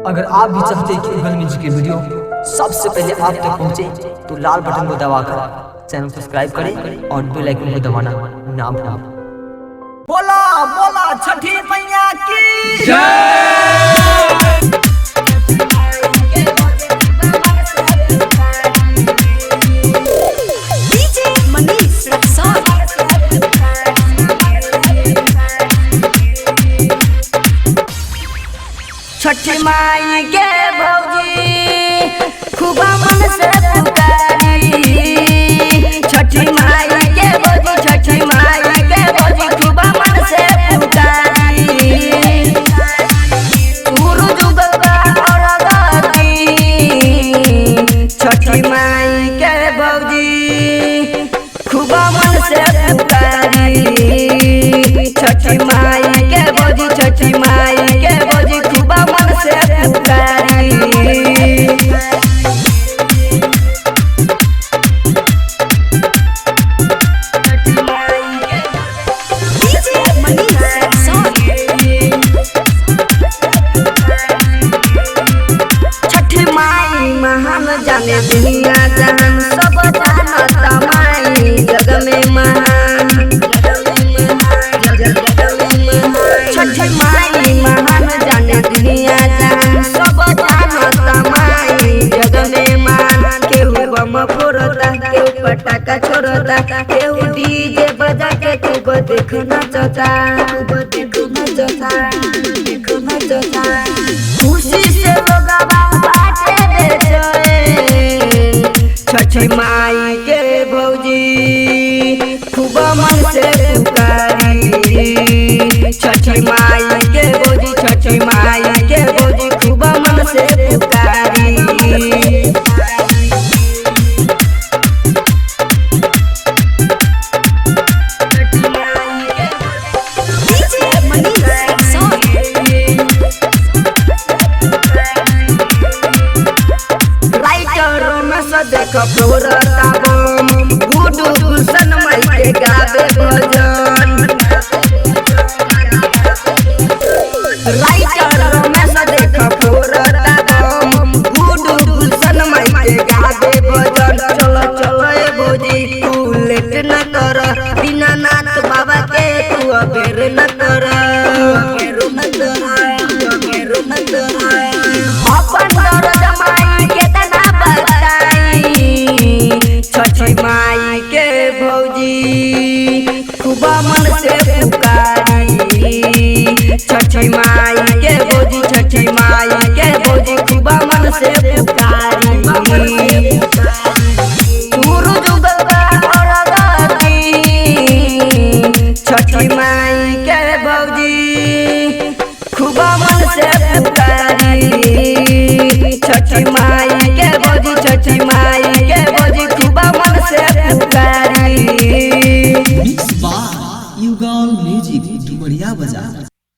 अगर आप भी चाहते हैं कि उगल म्यूजिक के वीडियो सबसे पहले आप तक पहुंचे तो लाल बटन को दबाकर चैनल सब्सक्राइब करें और बेल आइकन को दबाना ना भूलें। बोला बोला छठी मैया की जय। छठी माई के भौजी खूब मन से पुकारी। छठी माई के भौजी, छठी माई के भौजी खूब मन से पुकारी। गुरु जुगवा और गति छठी माई के भौजी खूब मन से पुकारी। छठी माई के भौजी, छठी माई के भौजी खूब मन से पुकारी। छठी माई महान जाने दुनिया जहान सब जानता माई जग में महान। छठी माई महान जाने दुनिया जहान सब जानता माई जग में महान। केहू बम फोड़ता, केहू पटाखा छोड़ता, केहू डीजे बजा के खूब देखना चाहता, खूब देखना चाहता, देखना चाहता। खुशी से लोग बाटे बेचैन। छठी माई के भौजी खूब मन से पुकारी। छठी माई के भौजी, छठी माई के भौजी खूब मन से पुकारी। देख फ्लोरता बम गुडू गुलशन माई के गावे भजन। राइटर रमेश देख फ्लोरता बम गुडू गुलशन माई के गावे भजन। चलो चलो ए भौजी तू लेट न कर, बिना नाथ बाबा के तू अबेर न कर, अबेर न कर, अबेर न कर। अपन दर्द माई के तना बताई। छठी माई के भौजी खूब मन से पुकारी। छठी माई के भौजी, छठी माई के भौजी खूब मन से पुकारी।